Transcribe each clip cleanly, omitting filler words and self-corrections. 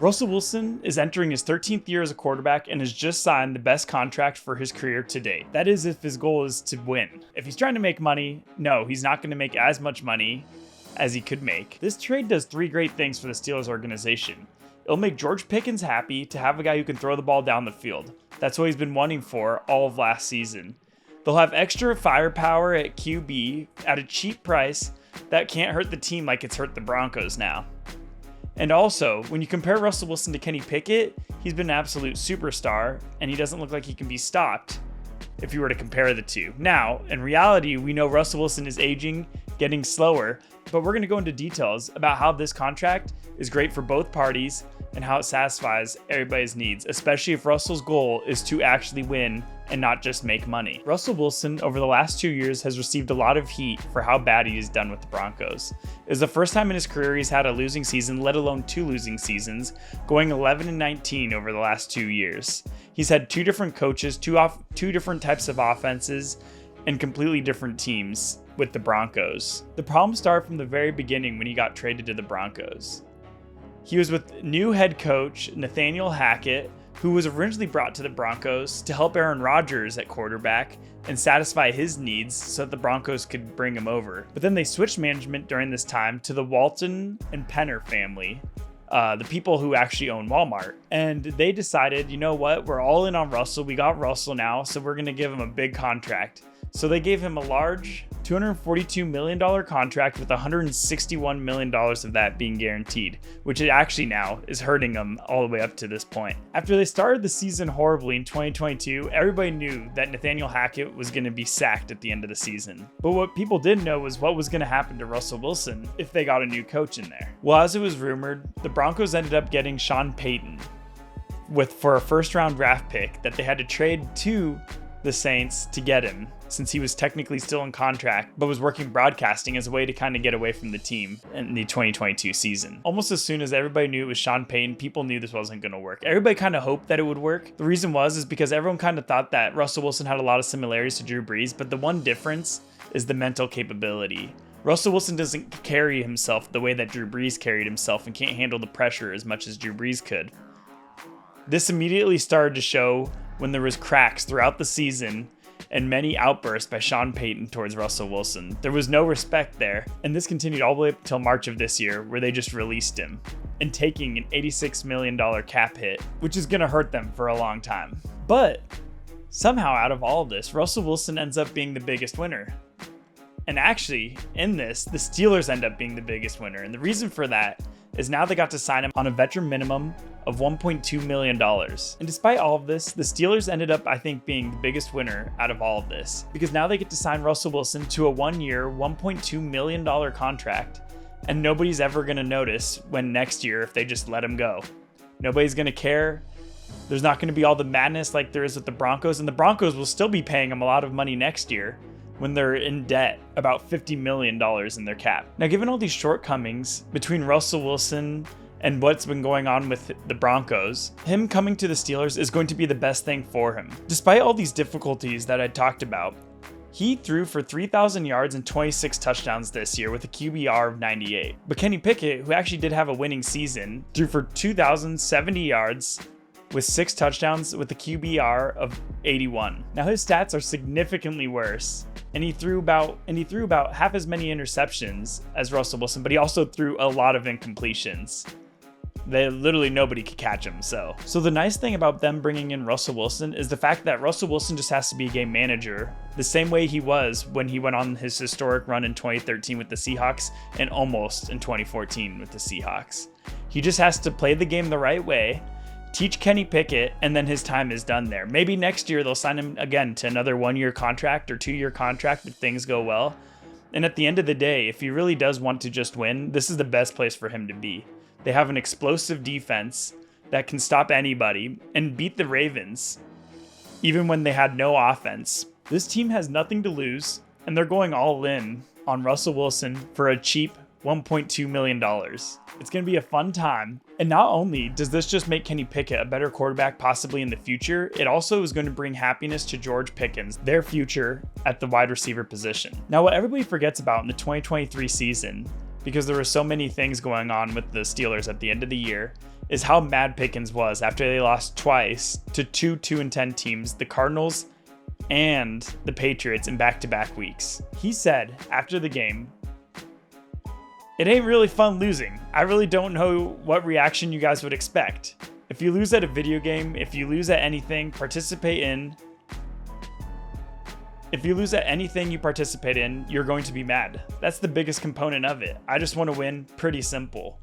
Russell Wilson is entering his 13th year as a quarterback and has just signed the best contract for his career to date. That is if his goal is to win. If he's trying to make money, no, he's not going to make as much money as he could make. This trade does three great things for the Steelers organization. It'll make George Pickens happy to have a guy who can throw the ball down the field. That's what he's been wanting for all of last season. They'll have extra firepower at QB at a cheap price that can't hurt the team like it's hurt the Broncos now. And also, when you compare Russell Wilson to Kenny Pickett, he's been an absolute superstar, and he doesn't look like he can be stopped if you were to compare the two. Now, in reality, we know Russell Wilson is aging, getting slower, but we're going to go into details about how this contract is great for both parties and how it satisfies everybody's needs, especially if Russell's goal is to actually win and not just make money. Russell Wilson, over the last 2 years, has received a lot of heat for how bad he's done with the Broncos. It was the first time in his career he's had a losing season, let alone 2 losing seasons, going 11-19 over the last 2 years. He's had 2 different coaches, two different types of offenses, and completely different teams with the Broncos. The problem started from the very beginning when he got traded to the Broncos. He was with new head coach Nathaniel Hackett, who was originally brought to the Broncos to help Aaron Rodgers at quarterback and satisfy his needs so that the Broncos could bring him over. But then they switched management during this time to the Walton and Penner family, the people who actually own Walmart. And they decided, you know what, we're all in on Russell. We got Russell now, so we're going to give him a big contract. So they gave him a large $242 million contract with $161 million of that being guaranteed, which it actually now is hurting them all the way up to this point. After they started the season horribly in 2022, everybody knew that Nathaniel Hackett was going to be sacked at the end of the season. But what people didn't know was what was going to happen to Russell Wilson if they got a new coach in there. Well, as it was rumored, the Broncos ended up getting Sean Payton for a first-round draft pick that they had to trade to the Saints to get him, since he was technically still in contract, but was working broadcasting as a way to kind of get away from the team in the 2022 season. Almost as soon as everybody knew it was Sean Payton, people knew this wasn't going to work. Everybody kind of hoped that it would work. The reason is because everyone kind of thought that Russell Wilson had a lot of similarities to Drew Brees, but the one difference is the mental capability. Russell Wilson doesn't carry himself the way that Drew Brees carried himself and can't handle the pressure as much as Drew Brees could. This immediately started to show when there was cracks throughout the season and many outbursts by Sean Payton towards Russell Wilson. There was no respect there, and this continued all the way up until March of this year, where they just released him and taking an $86 million cap hit, which is going to hurt them for a long time. But somehow out of all of this, Russell Wilson ends up being the biggest winner. And actually, in this, the Steelers end up being the biggest winner. And the reason for that is now they got to sign him on a veteran minimum of $1.2 million. And despite all of this, the Steelers ended up, I think, being the biggest winner out of all of this, because now they get to sign Russell Wilson to a 1-year, $1.2 million contract, and nobody's ever going to notice when next year if they just let him go. Nobody's going to care. There's not going to be all the madness like there is with the Broncos, and the Broncos will still be paying him a lot of money next year when they're in debt, about $50 million in their cap. Now, given all these shortcomings between Russell Wilson and what's been going on with the Broncos, him coming to the Steelers is going to be the best thing for him. Despite all these difficulties that I talked about, he threw for 3,000 yards and 26 touchdowns this year with a QBR of 98. But Kenny Pickett, who actually did have a winning season, threw for 2,070 yards with 6 touchdowns with a QBR of 81. Now his stats are significantly worse, and he threw about half as many interceptions as Russell Wilson, but he also threw a lot of incompletions. Literally nobody could catch him. So the nice thing about them bringing in Russell Wilson is the fact that Russell Wilson just has to be a game manager, the same way he was when he went on his historic run in 2013 with the Seahawks and almost in 2014 with the Seahawks. He just has to play the game the right way, teach Kenny Pickett, and then his time is done there. Maybe next year they'll sign him again to another 1-year contract or 2-year contract if things go well. And at the end of the day, if he really does want to just win, this is the best place for him to be. They have an explosive defense that can stop anybody and beat the Ravens, even when they had no offense. This team has nothing to lose, and they're going all in on Russell Wilson for a cheap $1.2 million. It's going to be a fun time. And not only does this just make Kenny Pickett a better quarterback possibly in the future, it also is going to bring happiness to George Pickens, their future at the wide receiver position. Now, what everybody forgets about in the 2023 season, because there were so many things going on with the Steelers at the end of the year, is how mad Pickens was after they lost twice to two 2-10 teams, the Cardinals and the Patriots, in back-to-back weeks. He said after the game, "It ain't really fun losing. I really don't know what reaction you guys would expect. If you lose at a video game, if you lose at anything, If you lose at anything you participate in, you're going to be mad. That's the biggest component of it. I just want to win. Pretty simple."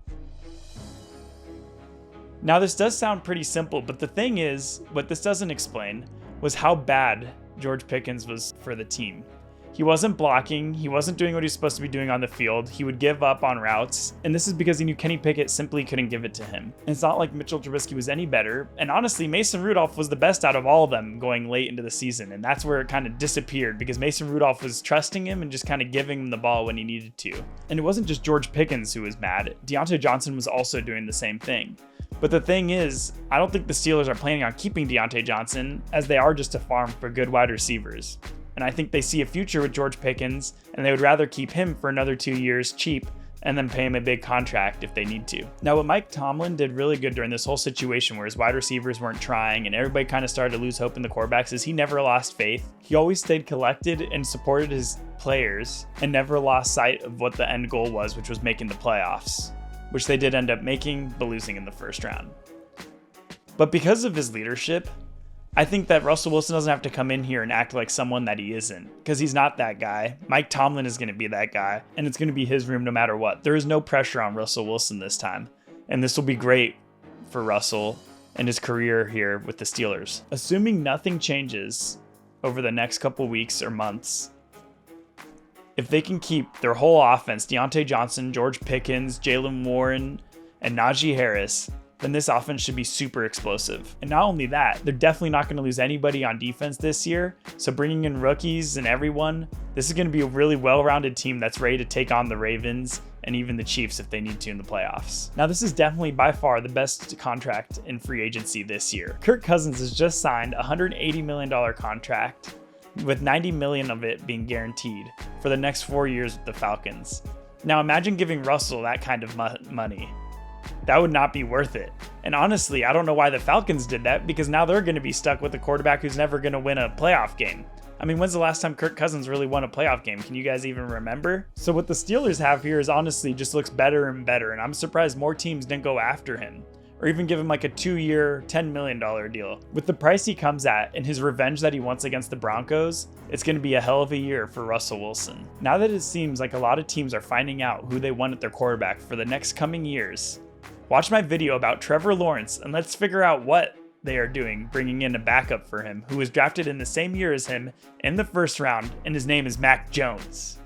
Now, this does sound pretty simple, but the thing is, what this doesn't explain was how bad George Pickens was for the team. He wasn't blocking, he wasn't doing what he was supposed to be doing on the field, he would give up on routes, and this is because he knew Kenny Pickett simply couldn't give it to him. And it's not like Mitchell Trubisky was any better, and honestly, Mason Rudolph was the best out of all of them going late into the season, and that's where it kind of disappeared, because Mason Rudolph was trusting him and just kind of giving him the ball when he needed to. And it wasn't just George Pickens who was mad, Deontay Johnson was also doing the same thing. But the thing is, I don't think the Steelers are planning on keeping Deontay Johnson, as they are just a farm for good wide receivers. And I think they see a future with George Pickens, and they would rather keep him for another 2 years cheap and then pay him a big contract if they need to. Now, what Mike Tomlin did really good during this whole situation where his wide receivers weren't trying and everybody kind of started to lose hope in the quarterbacks is he never lost faith. He always stayed collected and supported his players and never lost sight of what the end goal was, which was making the playoffs, which they did end up making, but losing in the first round. But because of his leadership, I think that Russell Wilson doesn't have to come in here and act like someone that he isn't, because he's not that guy. Mike Tomlin is going to be that guy, and it's going to be his room no matter what. There is no pressure on Russell Wilson this time, and this will be great for Russell and his career here with the Steelers. Assuming nothing changes over the next couple weeks or months, if they can keep their whole offense, Deontay Johnson, George Pickens, Jaylen Warren, and Najee Harris, then this offense should be super explosive. And not only that, they're definitely not going to lose anybody on defense this year. So bringing in rookies and everyone, this is going to be a really well-rounded team that's ready to take on the Ravens and even the Chiefs if they need to in the playoffs. Now, this is definitely by far the best contract in free agency this year. Kirk Cousins has just signed a $180 million contract, with $90 million of it being guaranteed for the next 4 years with the Falcons. Now, imagine giving Russell that kind of money. That would not be worth it. And honestly, I don't know why the Falcons did that, because now they're going to be stuck with a quarterback who's never going to win a playoff game. I mean, when's the last time Kirk Cousins really won a playoff game? Can you guys even remember? So what the Steelers have here is honestly just looks better and better, and I'm surprised more teams didn't go after him, or even give him like a 2-year, $10 million deal. With the price he comes at and his revenge that he wants against the Broncos, it's going to be a hell of a year for Russell Wilson. Now that it seems like a lot of teams are finding out who they want at their quarterback for the next coming years, watch my video about Trevor Lawrence and let's figure out what they are doing, bringing in a backup for him who was drafted in the same year as him in the first round, and his name is Mac Jones.